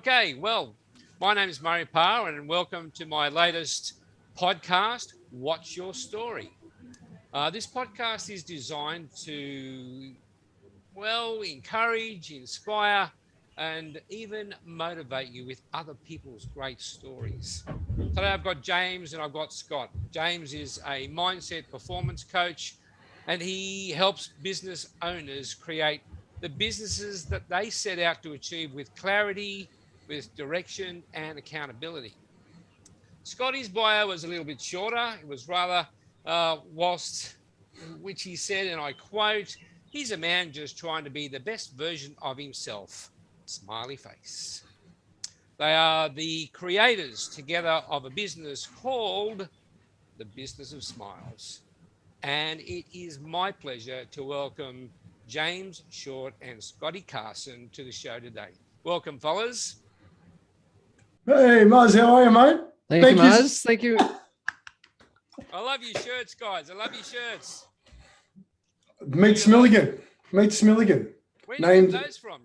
Okay, well, my name is Murray Parr and welcome to my latest podcast, What's Your Story? This podcast is designed to, encourage, inspire, and even motivate you with other people's great stories. Today I've got James and I've got Scott. James is a mindset performance coach and he helps business owners create the businesses that they set out to achieve with clarity, with direction and accountability. Scotty's bio was a little bit shorter. It was rather, which he said, and I quote, he's a man just trying to be the best version of himself. Smiley face. They are the creators together of a business called The Business of Smiles. And it is my pleasure to welcome James Short and Scotty Carson to the show today. Welcome, fellas. Hey, Muzz, how are you, mate? Thank you, Muzz. Thank you. I love your shirts, guys. I love your shirts. Meet Smilligan. Meet Smilligan. Where did you get those from?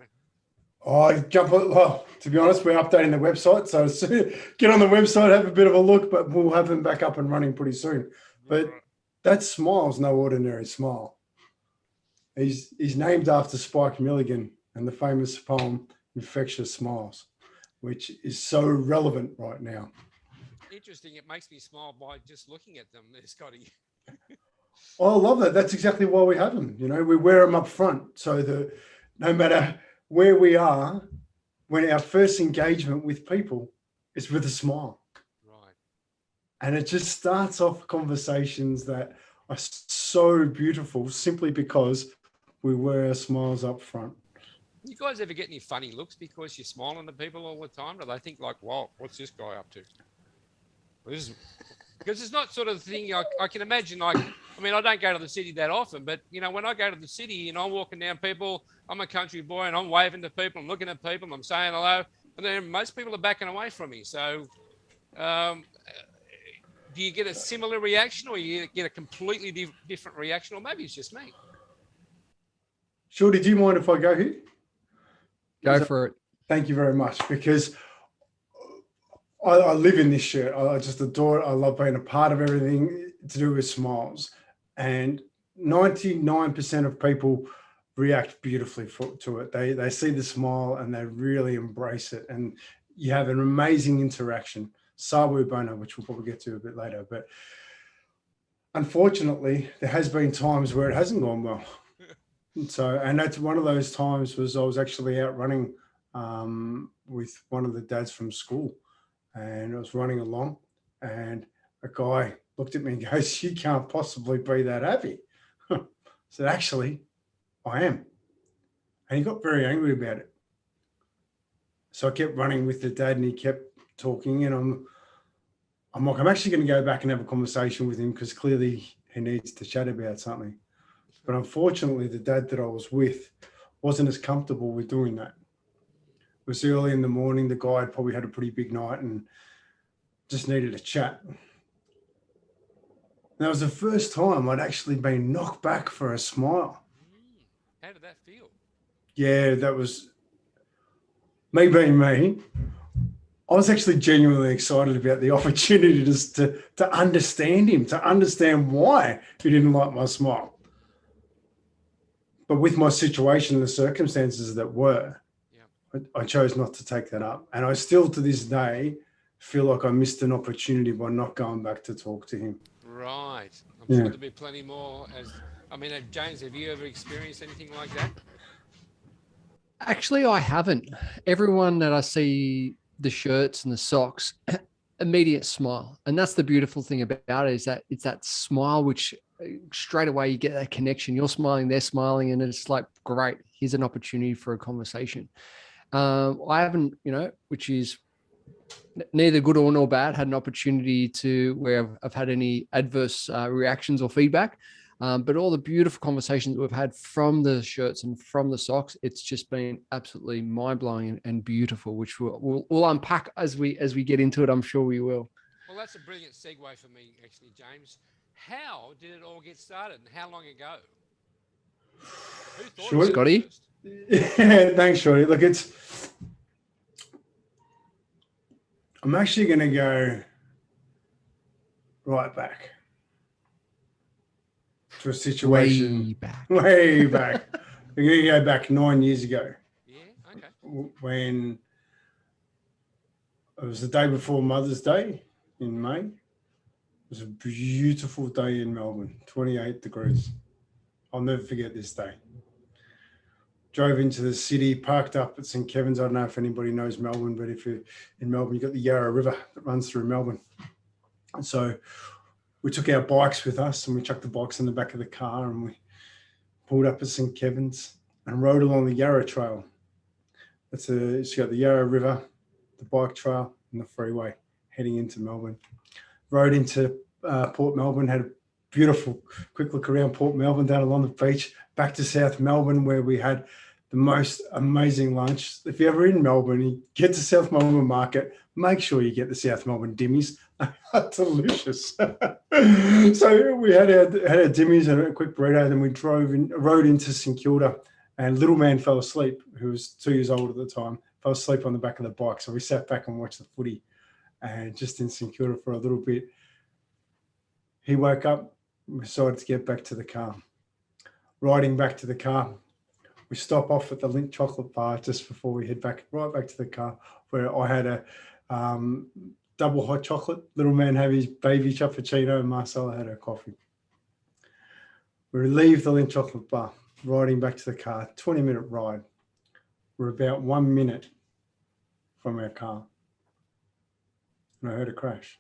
To be honest, we're updating the website. So get on the website, have a bit of a look, but we'll have them back up and running pretty soon. But that smile's no ordinary smile. He's named after Spike Milligan and the famous poem, Infectious Smiles, which is so relevant right now. Interesting. It makes me smile by just looking at them, Scotty. Oh, I love that. That's exactly why we have them. You know, we wear them up front so that no matter where we are, when our first engagement with people is with a smile. Right. And it just starts off conversations that are so beautiful simply because we wear our smiles up front. You guys ever get any funny looks because you're smiling at people all the time? Do they think like, wow, what's this guy up to? Because it's not sort of the thing I can imagine. I don't go to the city that often, but, you know, when I go to the city and I'm walking down people, I'm a country boy and I'm waving to people, I'm looking at people, and I'm saying hello, and then most people are backing away from me. So do you get a similar reaction or you get a completely different reaction? Or maybe it's just me. Shorty, do you mind if I go here? Go for it. Thank you very much, because I live in this shirt. I just adore it. I love being a part of everything to do with smiles. And 99% of people react beautifully to it. They see the smile and they really embrace it. And you have an amazing interaction. Sabu Bono, which we'll probably get to a bit later. But unfortunately, there has been times where it hasn't gone well. And that's one of those times was I was actually out running with one of the dads from school. And I was running along and a guy looked at me and goes, "You can't possibly be that happy." I said, "Actually, I am." And he got very angry about it. So I kept running with the dad and he kept talking and I'm like, I'm actually going to go back and have a conversation with him because clearly he needs to chat about something. But unfortunately, the dad that I was with wasn't as comfortable with doing that. It was early in the morning. The guy had probably had a pretty big night and just needed a chat. And that was the first time I'd actually been knocked back for a smile. How did that feel? Yeah, that was me being me. I was actually genuinely excited about the opportunity to understand him, to understand why he didn't like my smile. But with my situation and the circumstances that were, I chose not to take that up. And I still, to this day, feel like I missed an opportunity by not going back to talk to him. Right. I'm sure there'll be plenty more. James, have you ever experienced anything like that? Actually, I haven't. Everyone that I see the shirts and the socks, immediate smile. And that's the beautiful thing about it, is that it's that smile which straight away you get that connection. You're smiling, they're smiling, and it's like, great, here's an opportunity for a conversation. I haven't, which is neither good or nor bad, had an opportunity to where I've had any adverse reactions or feedback. But all the beautiful conversations that we've had from the shirts and from the socks, it's just been absolutely mind-blowing and beautiful, which we'll unpack as we get into it. I'm sure we will. Well, that's a brilliant segue for me, actually, James. How did it all get started and how long ago? Who thought Scotty? Yeah, thanks, Shorty. Look, it's I'm actually going to go right back to a situation way back. We're going to go back 9 years ago. Yeah. Okay. When it was the day before Mother's Day in May. It was a beautiful day in Melbourne, 28 degrees. I'll never forget this day. Drove into the city, parked up at St. Kevin's. I don't know if anybody knows Melbourne, but if you're in Melbourne, you've got the Yarra River that runs through Melbourne. And so we took our bikes with us and we chucked the bikes in the back of the car and we pulled up at St. Kevin's and rode along the Yarra Trail. It's got the Yarra River, the bike trail and the freeway heading into Melbourne. Rode into Port Melbourne, had a beautiful quick look around Port Melbourne, down along the beach, back to South Melbourne where we had the most amazing lunch. If you're ever in Melbourne, you get to South Melbourne Market, make sure you get the South Melbourne dimmies. They're delicious. So we had our dimmies and a quick burrito, then we rode into St Kilda, and little man fell asleep, who was 2 years old at the time, fell asleep on the back of the bike. So we sat back and watched the footy and just in St Kilda for a little bit. He woke up, decided to get back to the car. Riding back to the car, we stop off at the Lindt chocolate bar just before we head back, right back to the car, where I had a double hot chocolate. Little man had his baby cappuccino and Marcella had her coffee. We leave the Lindt chocolate bar, riding back to the car, 20-minute ride. We're about 1 minute from our car. And I heard a crash.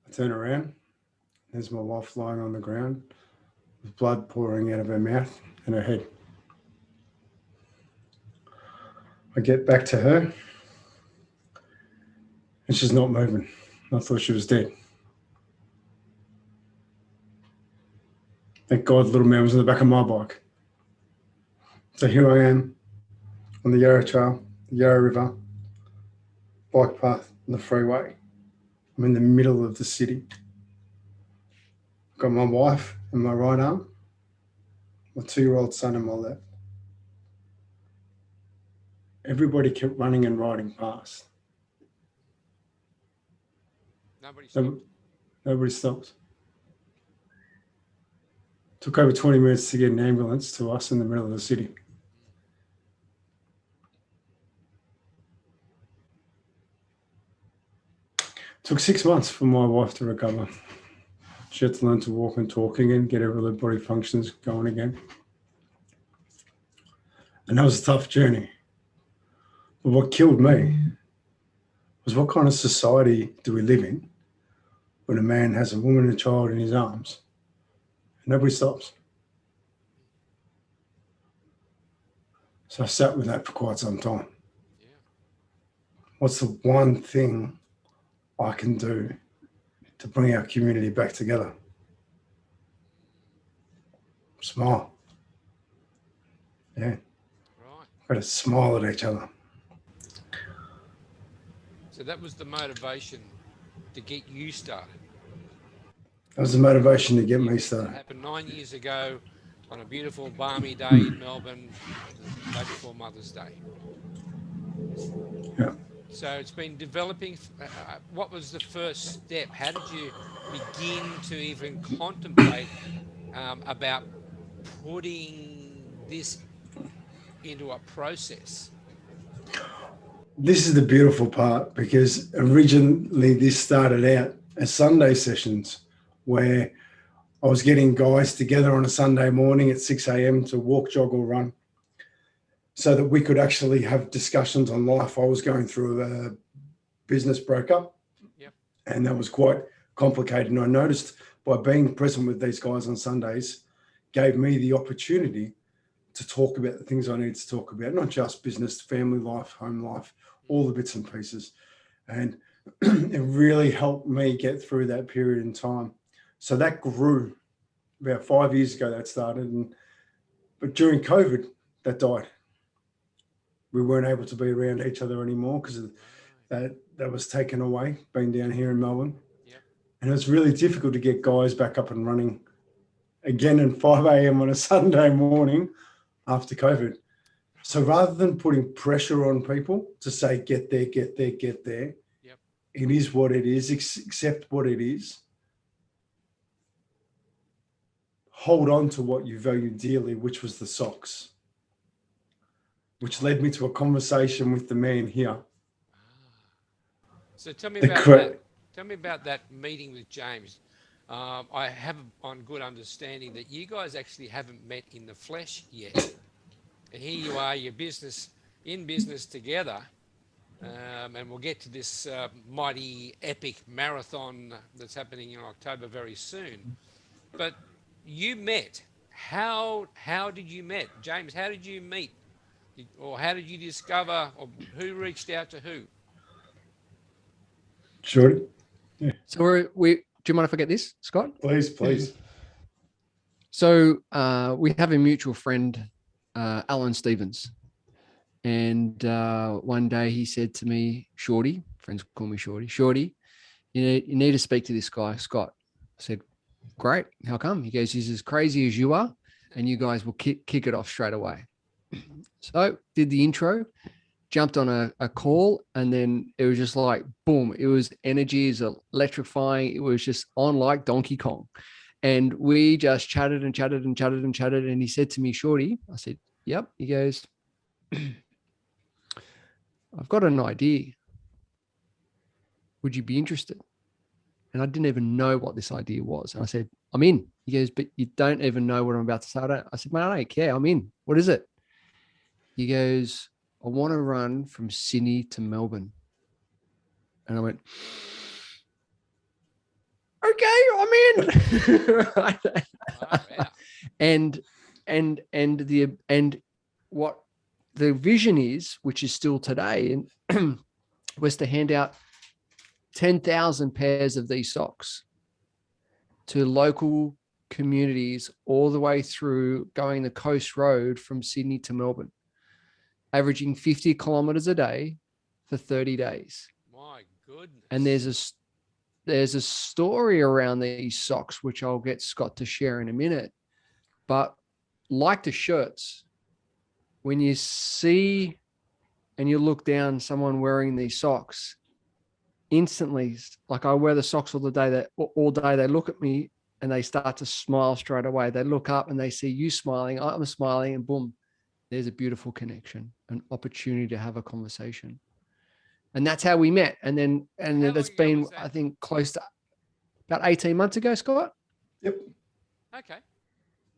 I turn around. There's my wife lying on the ground with blood pouring out of her mouth and her head. I get back to her and she's not moving. I thought she was dead. Thank God little man was in the back of my bike. So here I am on the Yarra Trail, the Yarra River, bike path on the freeway. I'm in the middle of the city. Got my wife in my right arm, my 2-year-old son in my left. Everybody kept running and riding past. Nobody stopped. Took over 20 minutes to get an ambulance to us in the middle of the city. Took 6 months for my wife to recover. She had to learn to walk and talk again, get her other body functions going again. And that was a tough journey. But what killed me was, what kind of society do we live in when a man has a woman and a child in his arms and nobody stops? So I sat with that for quite some time. Yeah. What's the one thing I can do to bring our community back together? Smile. Yeah. Right. Got to smile at each other. So that was the motivation to get you started. That was the motivation to get me It started. happened 9 years ago on a beautiful balmy day in Melbourne, the day before Mother's Day. Yeah. So it's been developing. What was the first step? How did you begin to even contemplate about putting this into a process? This is the beautiful part, because originally this started out as Sunday sessions where I was getting guys together on a Sunday morning at 6 a.m. to walk, jog or run so that we could actually have discussions on life. I was going through a business breakup. Yep. And that was quite complicated. And I noticed by being present with these guys on Sundays gave me the opportunity to talk about the things I need to talk about, not just business, family life, home life, all the bits and pieces. And it really helped me get through that period in time. So that grew about 5 years ago, that started. But during COVID, that died. We weren't able to be around each other anymore because that was taken away, being down here in Melbourne. Yep. And it was really difficult to get guys back up and running again at 5 a.m. on a Sunday morning after COVID. So rather than putting pressure on people to say, get there, get there, get there, Yep. it is what it is, accept what it is. Hold on to what you value dearly, which was the socks, which led me to a conversation with the man here. So tell me The about cre- that. Tell me about that meeting with James. I have on good understanding that you guys actually haven't met in the flesh yet. And here you are, your in business together. And we'll get to this mighty epic marathon that's happening in October very soon. But you met. How did you meet? James, how did you meet? Or how did you discover, or who reached out to who? Shorty? So we do you mind if I get this, Scott? Please. So we have a mutual friend, Alan Stevens. And one day he said to me, Shorty, friends call me Shorty, you need to speak to this guy, Scott. I said, great. How come? He goes, he's as crazy as you are, and you guys will kick it off straight away. So did the intro, jumped on a call, and then it was just like, boom, it was energy, is electrifying. It was just on like Donkey Kong. And we just chatted and chatted and chatted and chatted. And he said to me, Shorty, I said, yep. He goes, I've got an idea. Would you be interested? And I didn't even know what this idea was. And I said, I'm in. He goes, but you don't even know what I'm about to say. I said, man, I don't care. I'm in. What is it? He goes, I want to run from Sydney to Melbourne. And I went, okay, I'm in. And what the vision is, which is still today, and was to hand out 10,000 pairs of these socks to local communities all the way through going the coast road from Sydney to Melbourne, averaging 50 kilometers a day for 30 days. My goodness. And there's a story around these socks, which I'll get Scott to share in a minute. But like the shirts, when you see and you look down someone wearing these socks, instantly, like I wear the socks all day, they look at me and they start to smile straight away. They look up and they see you smiling, I'm smiling, and boom, there's a beautiful connection, an opportunity to have a conversation. And that's how we met. And that's been, I think, close to about 18 months ago, Scott. Yep. Okay.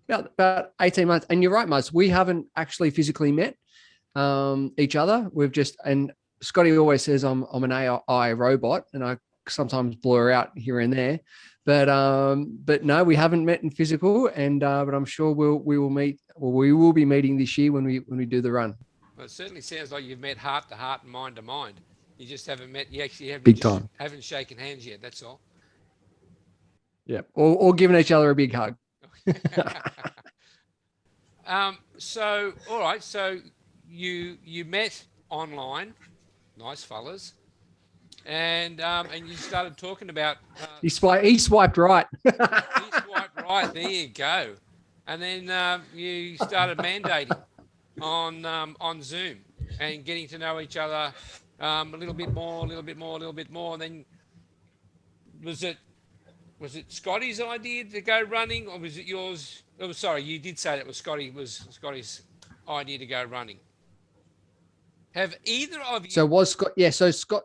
About 18 months. And you're right, Muzz, we haven't actually physically met each other. We've just, and Scotty always says I'm an AI robot, and I sometimes blur out here and there, but no, we haven't met in physical, and but I'm sure we will be meeting this year when we do the run. Well, it certainly sounds like you've met heart to heart and mind to mind. You just haven't met. You actually haven't. Big time. Haven't shaken hands yet. That's all. Yeah, or giving each other a big hug. So all right. So you met online. Nice fellas. And you started talking about he swiped right. he swiped right. There you go. And then you started mandating on Zoom and getting to know each other a little bit more. And then was it Scotty's idea to go running, or was it yours? Oh, sorry, you did say that it was Scotty's idea to go running. Have either of you? So was Scott? Yeah. So Scott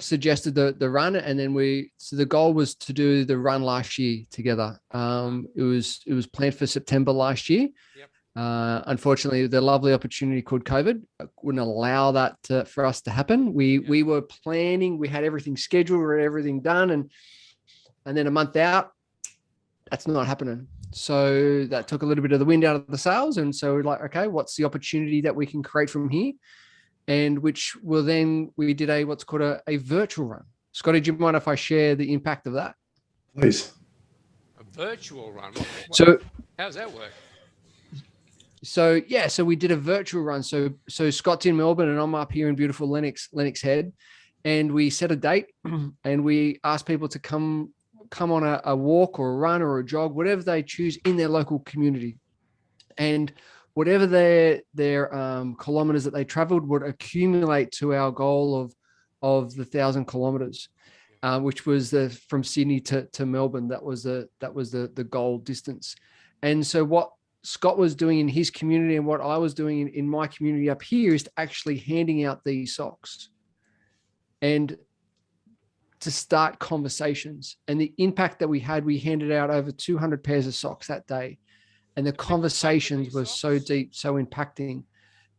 suggested the run, and then the goal was to do the run last year together. It was planned for September last year. Yep. Unfortunately, the lovely opportunity called COVID wouldn't allow that for us to happen. We were planning, we had everything scheduled, we had everything done, and then a month out, that's not happening. So that took a little bit of the wind out of the sails. And so we're like, okay, what's the opportunity that we can create from here? And we did what's called a virtual run. Scotty, do you mind if I share the impact of that? Please. A virtual run. So how does that work? So we did a virtual run. So Scott's in Melbourne and I'm up here in beautiful Lennox Head, and we set a date and we asked people to come on a walk or a run or a jog, whatever they choose in their local community. And whatever their kilometers that they traveled would accumulate to our goal of the 1,000 kilometers, which was from Sydney to Melbourne. That was the goal distance. And so what Scott was doing in his community and what I was doing in my community up here is to actually handing out these socks and to start conversations. And the impact that we handed out over 200 pairs of socks that day. And the conversations were so deep, so impacting.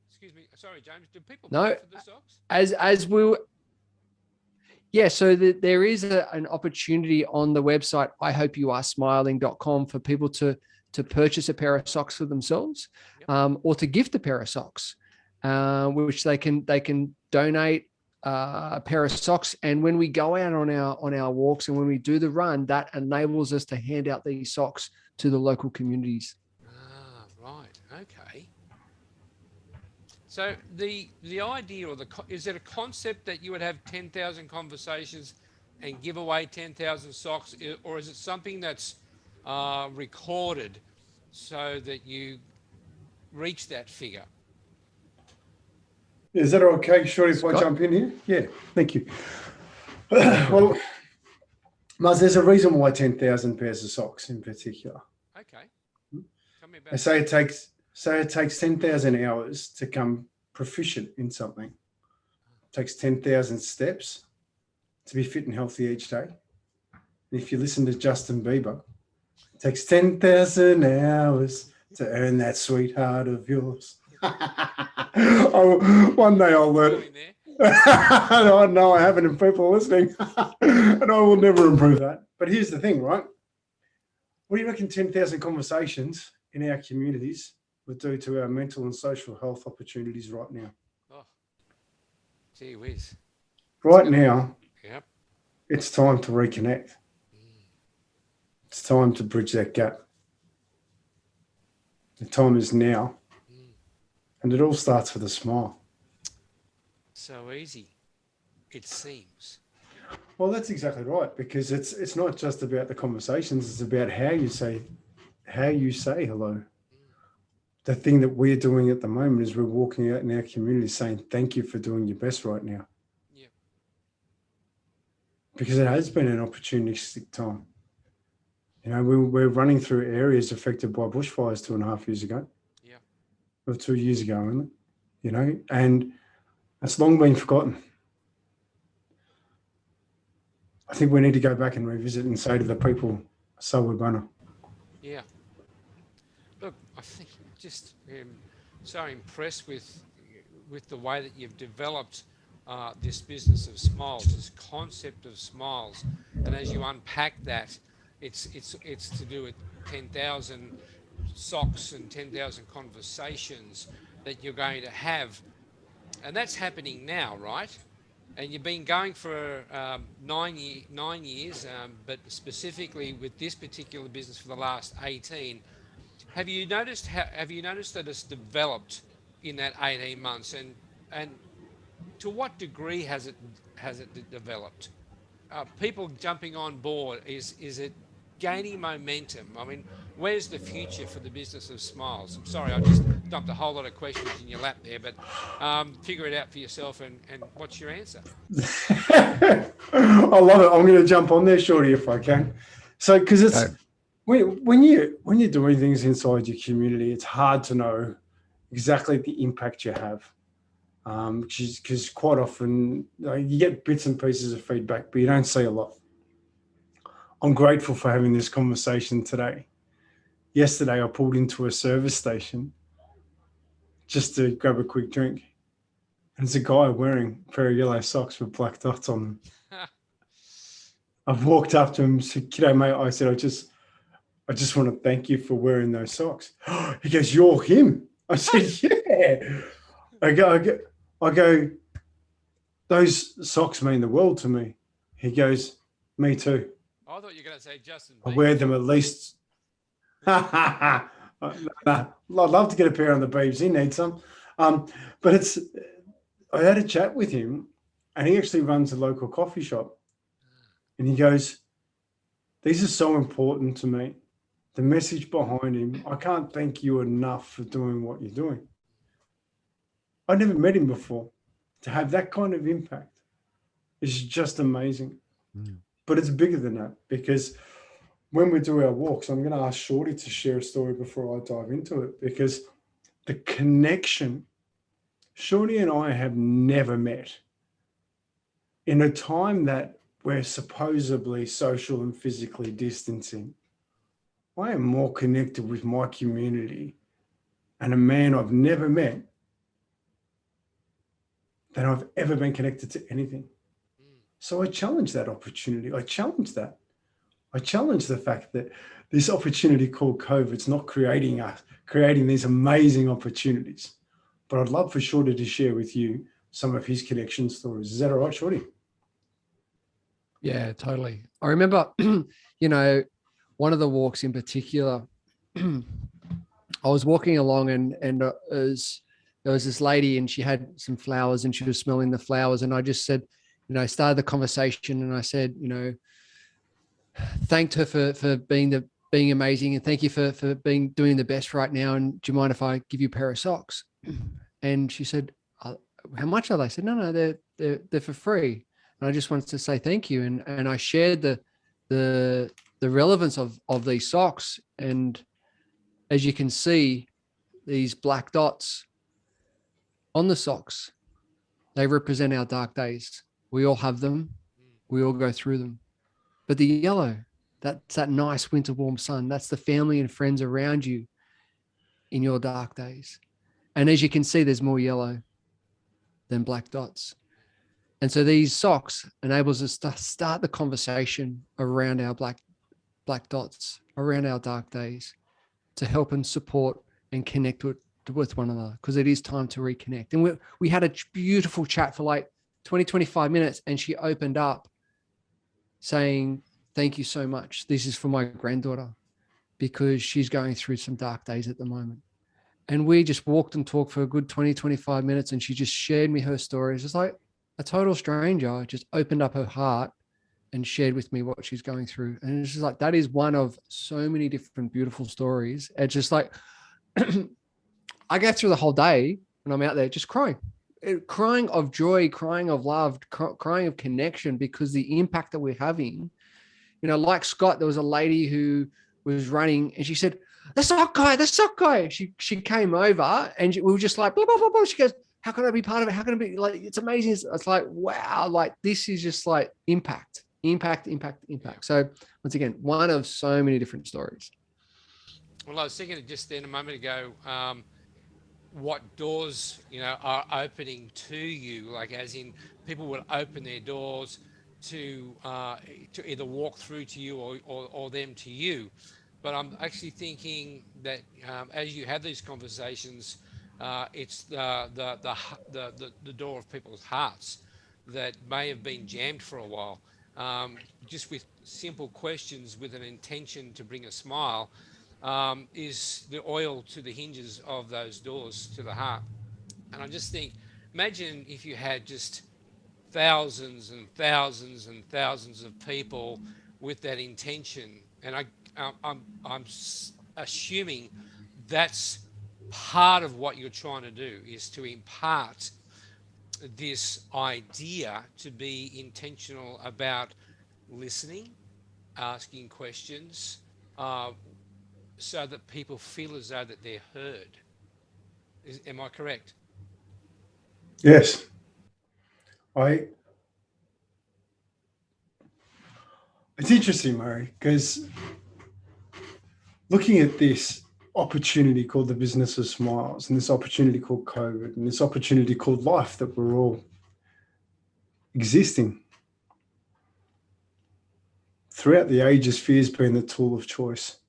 Excuse me. Sorry, James. Do people No, pay for the socks? as we were, yeah, so there is an opportunity on the website, ihopeyouaresmiling.com, for people to purchase a pair of socks for themselves, or to gift a pair of socks, which they can donate a pair of socks. And when we go out on our walks and when we do the run, that enables us to hand out these socks to the local communities. Ah, right. Okay. So the idea, or is it a concept that you would have 10,000 conversations and give away 10,000 socks, or is it something that's recorded so that you reach that figure? Is that okay, Shorty, if I Scott? jump in here? Yeah, thank you. Well, Muzz, there's a reason why 10,000 pairs of socks in particular. Okay. Tell me about They say it takes 10,000 hours to become proficient in something. It takes 10,000 steps to be fit and healthy each day. And if you listen to Justin Bieber, it takes 10,000 hours to earn that sweetheart of yours. One day I'll learn it. No, I haven't, and people are listening. And I will never improve that. But here's the thing, right? What do you reckon 10,000 conversations in our communities would do to our mental and social health opportunities right now? Oh, gee whiz. Right now, Yep. it's time to reconnect. It's time to bridge that gap. The time is now. And it all starts with a smile. So easy, it seems. Well, that's exactly right, because it's not just about the conversations, it's about how you say hello. The thing that we're doing at the moment is we're walking out in our community saying thank you for doing your best right now. Yeah. Because it has been an opportunistic time. You know, we're running through areas affected by bushfires 2.5 years ago. Yeah. Or 2 years ago, isn't it? You know, and it's long been forgotten. I think we need to go back and revisit and say to the people, so we're gonna. Yeah. Look, I think just so impressed with the way that you've developed this business of smiles, this concept of smiles, and as you unpack that, it's to do with 10,000 socks and 10,000 conversations that you're going to have, and that's happening now, right? And you've been going for 9 years, but specifically with this particular business for the last 18. Have you noticed that it's developed in that 18 months, and to what degree has it developed? People jumping on board, is it gaining momentum? I mean, where's the future for the business of smiles? I'm sorry, I just dumped a whole lot of questions in your lap there, but figure it out for yourself, and what's your answer? I love it. I'm going to jump on there, Shorty, if I can. So, because it's when you're doing things inside your community, it's hard to know exactly the impact you have. Because quite often you get bits and pieces of feedback, but you don't see a lot. I'm grateful for having this conversation today. Yesterday, I pulled into a service station just to grab a quick drink. And there's a guy wearing a pair of yellow socks with black dots on them. I've walked up to him and said, "G'day, mate." I said, I just want to thank you for wearing those socks. He goes, "You're him." I said, "Yeah." I go, "Those socks mean the world to me." He goes, "Me too." I thought you were going to say Justin I Bieber. wear them at least. Nah, I'd love to get a pair on the Beebs. He needs some. But I had a chat with him, and he actually runs a local coffee shop. And he goes, "These are so important to me the message behind him, I can't thank you enough for doing what you're doing. I never met him before. To have that kind of impact is just amazing. But it's bigger than that, because when we do our walks, I'm going to ask Shorty to share a story before I dive into it, because the connection, Shorty and I have never met. In a time that we're supposedly social and physically distancing, I am more connected with my community and a man I've never met than I've ever been connected to anything. So I challenge that opportunity. I challenge that. I challenge the fact that this opportunity called COVID's not creating these amazing opportunities. But I'd love for Shorty to share with you some of his connection stories. Is that all right, Shorty? Yeah, totally. I remember, one of the walks in particular, I was walking along and there was this lady and she had some flowers and she was smelling the flowers. And I just said, started the conversation and I said, thanked her for being amazing. And thank you for doing the best right now. And do you mind if I give you a pair of socks? And she said, how much are they? I said, no, they're for free. And I just wanted to say thank you. And I shared the relevance of these socks. And as you can see, these black dots on the socks, they represent our dark days. We all have them. We all go through them. But the yellow, that's that nice winter warm sun. That's the family and friends around you in your dark days. And as you can see, there's more yellow than black dots. And so these socks enables us to start the conversation around our black dots, around our dark days, to help and support and connect with one another, because it is time to reconnect. And we had a beautiful chat for like 20, 25 minutes, and she opened up saying, thank you so much. This is for my granddaughter because she's going through some dark days at the moment. And we just walked and talked for a good 20, 25 minutes. And she just shared me her stories. It's like a total stranger just opened up her heart and shared with me what she's going through. And it's just like, that is one of so many different beautiful stories. It's just like, I go through the whole day when I'm out there just crying of joy, crying of love, crying of connection, because the impact that we're having, like Scott, there was a lady who was running and she said, the sock guy. She came over and we were just like, blah, blah, blah, blah. She goes, how can I be part of it? How can I be like, it's amazing. It's like, wow, like this is just like impact. So once again, one of so many different stories. Well, I was thinking just then a moment ago, what doors, are opening to you, like as in people will open their doors to either walk through to you or them to you. But I'm actually thinking that as you have these conversations, it's the door of people's hearts that may have been jammed for a while, just with simple questions with an intention to bring a smile, is the oil to the hinges of those doors to the heart. And I just think, imagine if you had just thousands and thousands and thousands of people with that intention. And I'm assuming that's part of what you're trying to do, is to impart this idea to be intentional about listening, asking questions, so that people feel as though that they're heard. Am I correct? Yes. It's interesting, Murray, because looking at this opportunity called the business of smiles, and this opportunity called COVID, and this opportunity called life that we're all existing, throughout the ages, fear's been the tool of choice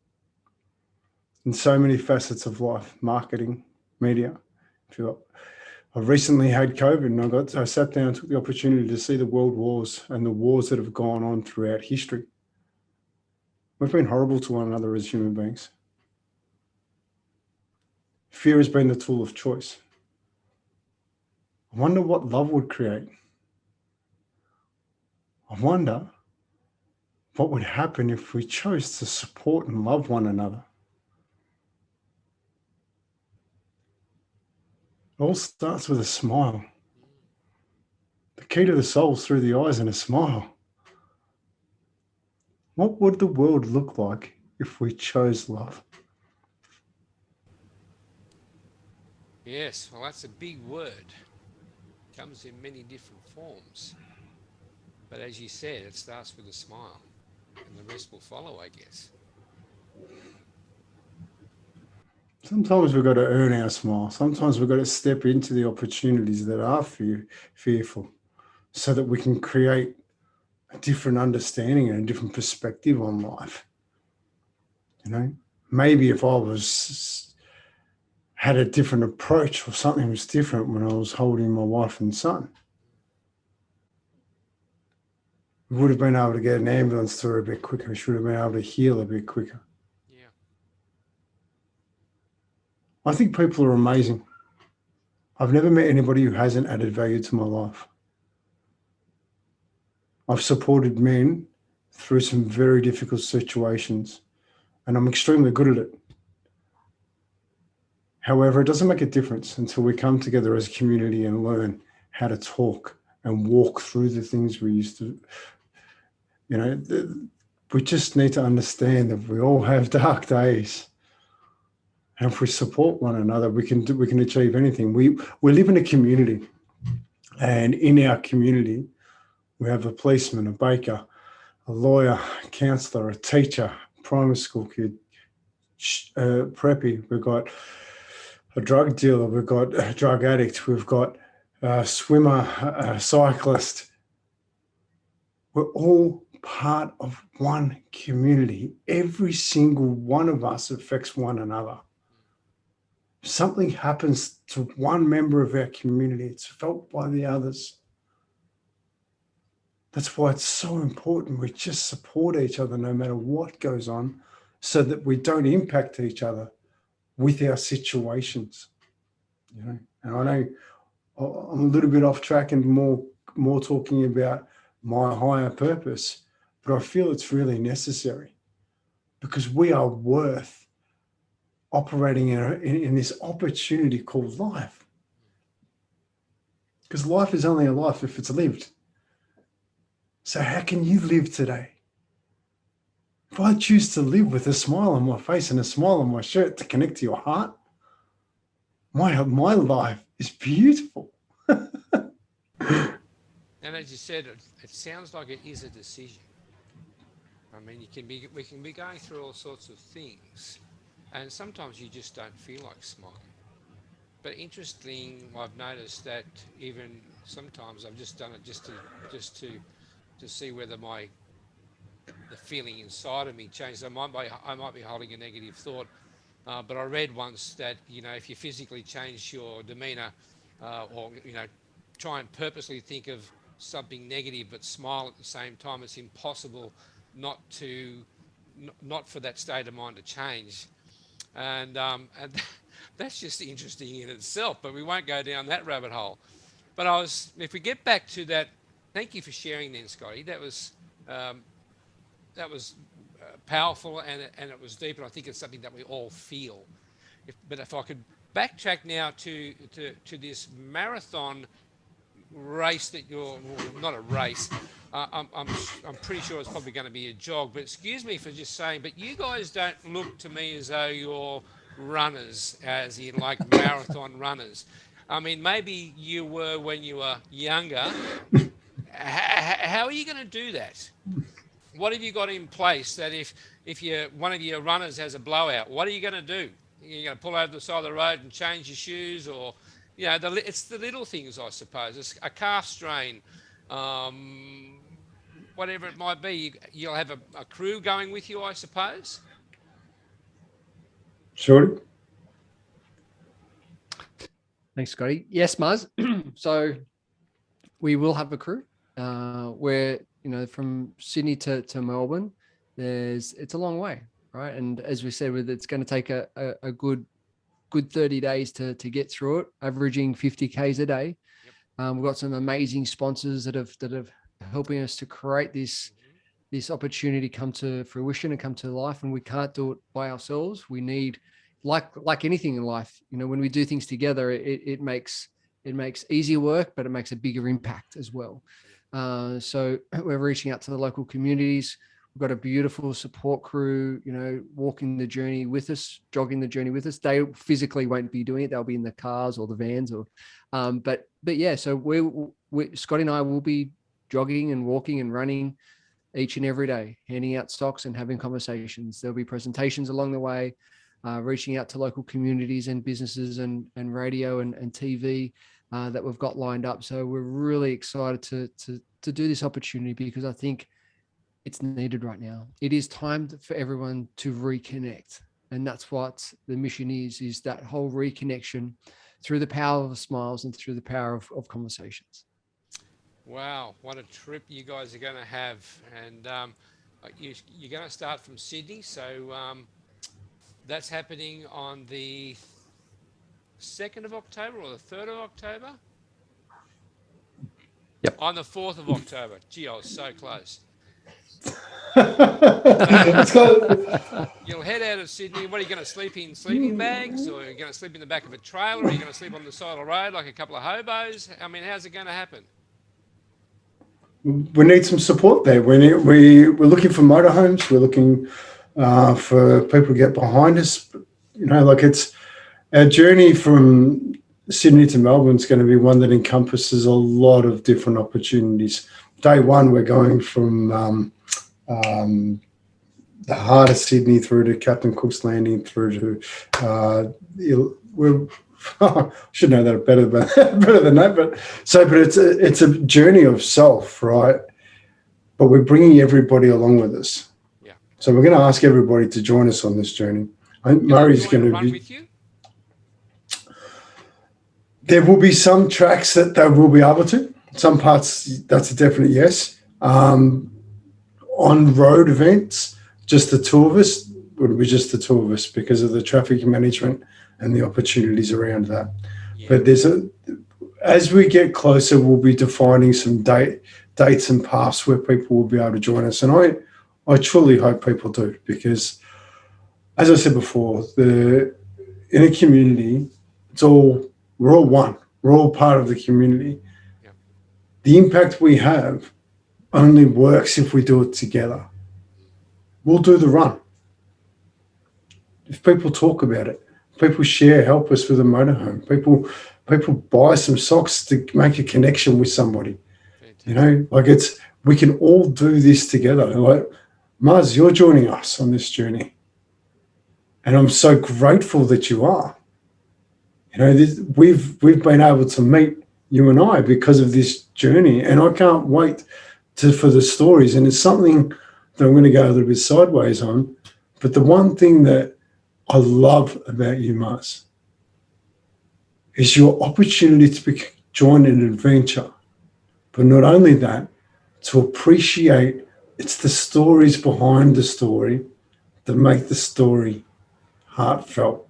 in so many facets of life: marketing, media. I recently had COVID and I sat down and took the opportunity to see the world wars and the wars that have gone on throughout history. We've been horrible to one another as human beings. Fear has been the tool of choice. I wonder what love would create. I wonder what would happen if we chose to support and love one another. It all starts with a smile. The key to the soul is through the eyes and a smile. What would the world look like if we chose love? Yes, well, that's a big word. Comes in many different forms. But as you said, it starts with a smile, and the rest will follow, I guess. Sometimes we've got to earn our smile. Sometimes we've got to step into the opportunities that are fearful so that we can create a different understanding and a different perspective on life. You know, maybe if I had a different approach or something was different when I was holding my wife and son, we would have been able to get an ambulance to her a bit quicker. We should have been able to heal a bit quicker. Yeah. I think people are amazing. I've never met anybody who hasn't added value to my life. I've supported men through some very difficult situations, and I'm extremely good at it. However, it doesn't make a difference until we come together as a community and learn how to talk and walk through the things we used to. You know, we just need to understand that we all have dark days. And if we support one another, we can achieve anything. We live in a community, and in our community, we have a policeman, a baker, a lawyer, a counsellor, a teacher, primary school kid, preppy. We've got a drug dealer, we've got a drug addict, we've got a swimmer, a cyclist. We're all part of one community. Every single one of us affects one another. If something happens to one member of our community, it's felt by the others. That's why it's so important we just support each other no matter what goes on, so that we don't impact each other with our situations. You know, and I know I'm a little bit off track and more talking about my higher purpose, but I feel it's really necessary because we are worth operating in this opportunity called life. Because life is only a life if it's lived. So how can you live today? If I choose to live with a smile on my face and a smile on my shirt to connect to your heart, my life is beautiful. And as you said, it sounds like it is a decision. I mean, we can be going through all sorts of things, and sometimes you just don't feel like smiling. But interesting, I've noticed that even sometimes I've just done it just to see whether the feeling inside of me changes. I might be holding a negative thought, but I read once that if you physically change your demeanour, or try and purposely think of something negative but smile at the same time, it's impossible not for that state of mind to change. And that's just interesting in itself, but we won't go down that rabbit hole. But if we get back to that, thank you for sharing then, Scotty. That was powerful, and it was deep, and I think it's something that we all feel. But if I could backtrack now to this marathon race that not a race. I'm pretty sure it's probably going to be a jog. But excuse me for just saying, but you guys don't look to me as though you're runners, as in like marathon runners. I mean, maybe you were when you were younger. How are you going to do that? What have you got in place that if one of your runners has a blowout, what are you going to do? You're going to pull over the side of the road and change your shoes, or it's the little things, I suppose. It's a calf strain, whatever it might be. You'll have a crew going with you, I suppose. Sure. Thanks, Scotty. Yes, Muzz. So we will have a crew. Where from Sydney to Melbourne, it's a long way, right? And as we said, it's going to take a good 30 days to get through it, averaging 50 Ks a day. Yep. We've got some amazing sponsors that have helping us to create this this opportunity come to fruition and come to life, and we can't do it by ourselves. We need, like anything in life, when we do things together, it makes easier work, but it makes a bigger impact as well. So we're reaching out to the local communities. We've got a beautiful support crew, walking the journey with us, jogging the journey with us. They physically won't be doing it. They'll be in the cars or the vans but yeah, so we Scotty and I will be jogging and walking and running each and every day, handing out socks and having conversations. There'll be presentations along the way, reaching out to local communities and businesses and radio and TV that we've got lined up. So we're really excited to do this opportunity, because I think it's needed right now. It is time for everyone to reconnect. And that's what the mission is that whole reconnection through the power of smiles and through the power of conversations. Wow, what a trip you guys are going to have. And you're going to start from Sydney. So that's happening on the 2nd of October or the 3rd of October? Yep. On the 4th of October. Gee, I was so close. You'll head out of Sydney. What are you going to sleep in? Sleeping bags? Or are you going to sleep in the back of a trailer? Or are you going to sleep on the side of the road like a couple of hobos? I mean, how's it going to happen? We need some support there. We're looking for motorhomes. We're looking for people to get behind us. It's our journey from Sydney to Melbourne is going to be one that encompasses a lot of different opportunities. Day one, we're going from the heart of Sydney through to Captain Cook's Landing, through to we're I should know that better than that. But it's a journey of self, right? But we're bringing everybody along with us. Yeah. So we're going to ask everybody to join us on this journey. I think Murray's going to run with you. There will be some tracks that they will be able to. Some parts, that's a definite yes. On road events, just the two of us, would be just the two of us because of the traffic management and the opportunities around that. Yeah. But as we get closer, we'll be defining some dates and paths where people will be able to join us. And I truly hope people do, because as I said before, in a community, we're all one. We're all part of the community. Yeah. The impact we have only works if we do it together. We'll do the run. If people talk about it, people share, help us with a motorhome. People buy some socks to make a connection with somebody. We can all do this together. Like, Maz, you're joining us on this journey. And I'm so grateful that you are. We've been able to meet, you and I, because of this journey. And I can't wait for the stories. And it's something that I'm going to go a little bit sideways on. But the one thing that I love about you, Maz, is your opportunity to join an adventure. But not only that, to appreciate it's the stories behind the story that make the story heartfelt.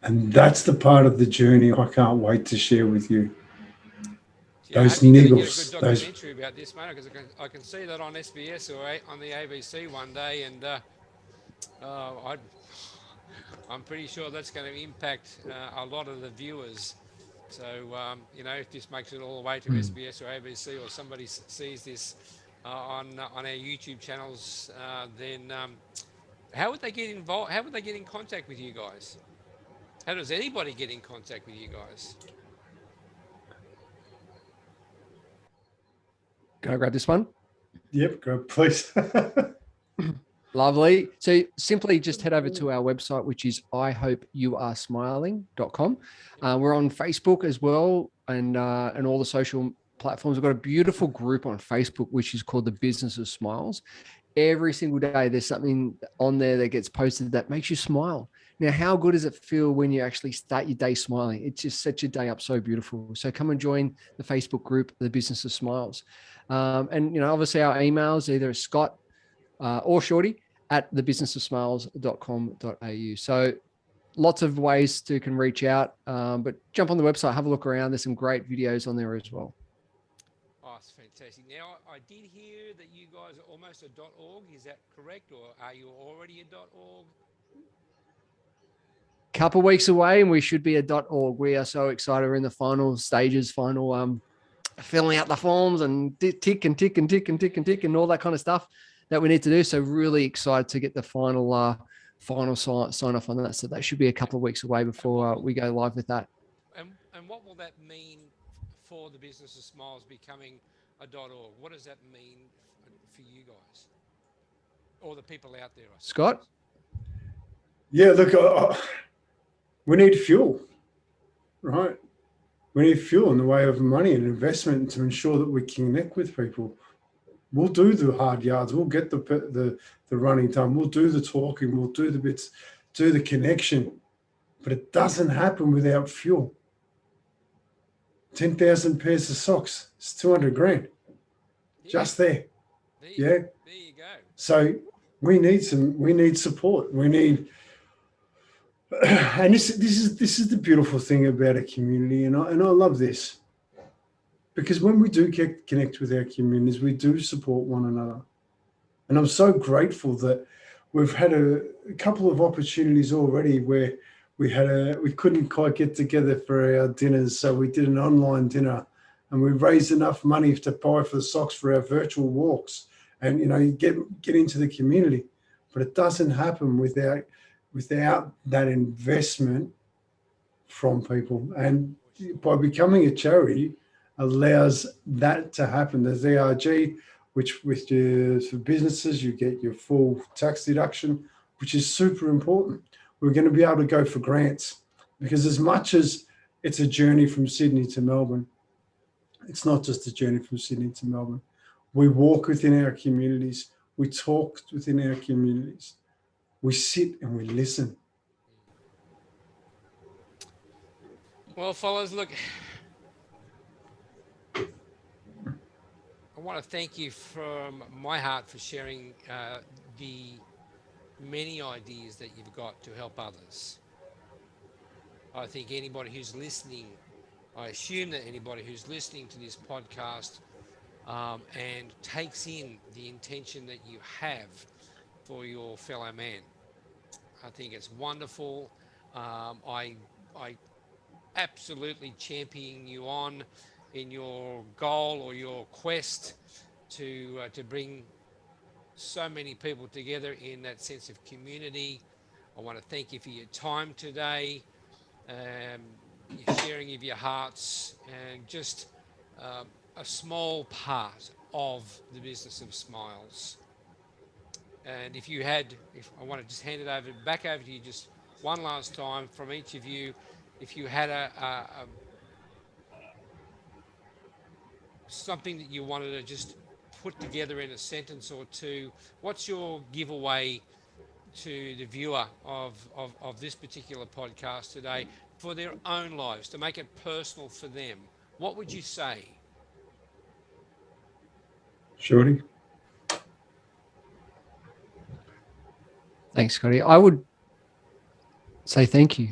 And that's the part of the journey I can't wait to share with you. Yeah, those niggles. Get a good documentary about this, mate, because I can see that on SBS or on the ABC one day, and I'm pretty sure that's going to impact a lot of the viewers. So, if this makes it all the way to SBS or ABC, or somebody sees this on our YouTube channels, then how would they get involved? How would they get in contact with you guys? How does anybody get in contact with you guys? Can I grab this one? Yep, grab, please. Lovely. So simply just head over to our website, which is ihopeyouaresmiling.com. We're on Facebook as well, and all the social platforms. We've got a beautiful group on Facebook, which is called the Business of Smiles. Every single day, there's something on there that gets posted that makes you smile. Now, how good does it feel when you actually start your day smiling? It just sets your day up so beautiful. So come and join the Facebook group, the Business of Smiles. And obviously our emails, either Scott or Shorty at thebusinessofsmiles.com.au. So lots of ways to can reach out, but jump on the website, have a look around. There's some great videos on there as well. Oh, Oh, it's fantastic. Now, I did hear that you guys are almost a .org. Is that correct, or are you already a .org? Couple weeks away, and we should be a .org. We are so excited. We're in the final stages, filling out the forms and tick and tick and tick and tick and tick and all that kind of stuff that we need to do. So really excited to get the final sign off on that. So that should be a couple of weeks away before we go live with that. And what will that mean for the Business of Smiles becoming a .org? What does that mean for you guys or the people out there? I suppose? Scott? Yeah, look, we need fuel, right? We need fuel in the way of money and investment to ensure that we connect with people. We'll do the hard yards. We'll get the running done. We'll do the talking. We'll do the bits, do the connection. But it doesn't happen without fuel. 10,000 pairs of socks. It's 200 grand. Yeah. Just there. Yeah. There you go. So we need support. We need, and this is the beautiful thing about a community, and I love this, because when we do connect with our communities, we do support one another, and I'm so grateful that we've had a couple of opportunities already where we couldn't quite get together for our dinners, so we did an online dinner, and we raised enough money to buy for the socks for our virtual walks, and you get into the community, but it doesn't happen without that investment from people. And by becoming a charity allows that to happen. There's ERG, which for businesses, you get your full tax deduction, which is super important. We're going to be able to go for grants, because as much as it's a journey from Sydney to Melbourne, it's not just a journey from Sydney to Melbourne. We walk within our communities. We talk within our communities. We sit and we listen. Well, fellas, look, I want to thank you from my heart for sharing the many ideas that you've got to help others. I think anybody who's listening, I assume that anybody who's listening to this podcast and takes in the intention that you have for your fellow man, I think it's wonderful. I absolutely champion you on in your goal or your quest to bring so many people together in that sense of community. I want to thank you for your time today, your sharing of your hearts, and just a small part of the Business of Smiles. And if I want to just hand it back over to you just one last time from each of you, if you had something that you wanted to just put together in a sentence or two, what's your giveaway to the viewer of this particular podcast today for their own lives, to make it personal for them? What would you say? Shorty? Thanks, Scotty. I would say thank you.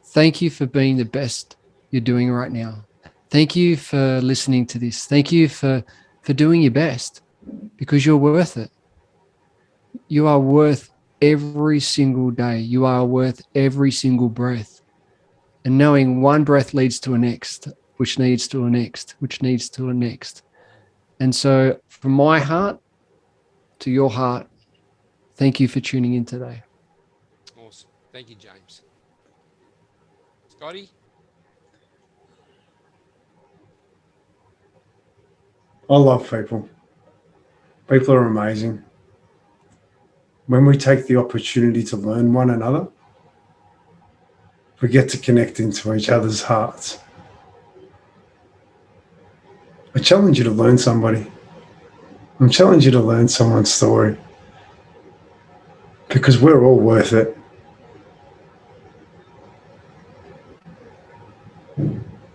Thank you for being the best you're doing right now. Thank you for listening to this. Thank you for doing your best, because you're worth it. You are worth every single day. You are worth every single breath. And knowing one breath leads to a next, which leads to a next, which leads to a next. And so from my heart to your heart, thank you for tuning in today. Awesome. Thank you, James. Scotty? I love people. People are amazing. When we take the opportunity to learn one another, we get to connect into each other's hearts. I challenge you to learn somebody. I challenge you to learn someone's story, because we're all worth it.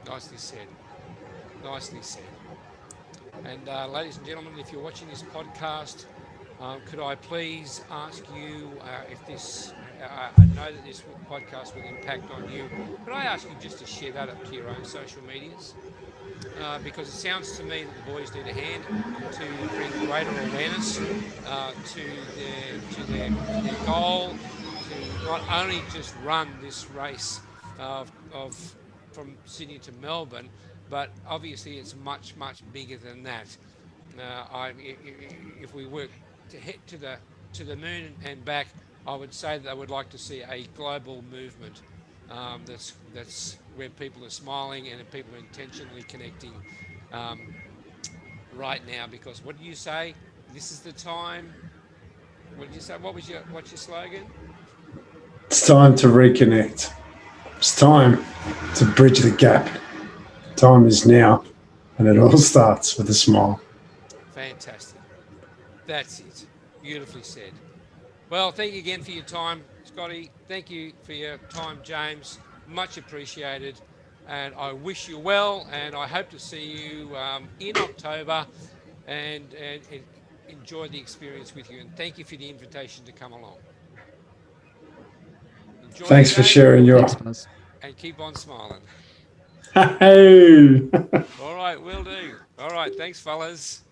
Nicely said. Nicely said. And ladies and gentlemen, if you're watching this podcast, could I please ask you if this, I know that this podcast will impact on you, could I ask you just to share that up to your own social medias? because it sounds to me that the boys need a hand to bring greater awareness to their goal, to not only just run this race of from Sydney to Melbourne, but obviously it's much bigger than that. If we work to head to the moon and back, I would say that I would like to see a global movement that's where people are smiling and people are intentionally connecting um, right now. Because what do you say? This is the time. What did you say? What's your slogan? It's time to reconnect. It's time to bridge the gap. Time is now, and it all starts with a smile. Fantastic. That's it. Beautifully said. Well, thank you again for your time, Scotty. Thank you for your time, James. Much appreciated. And I wish you well. And I hope to see you in October and enjoy the experience with you. And thank you for the invitation to come along. Enjoy your Thanks for day sharing your. Thanks, Buzz. and keep on smiling. Hey. All right, will do. All right, thanks, fellas.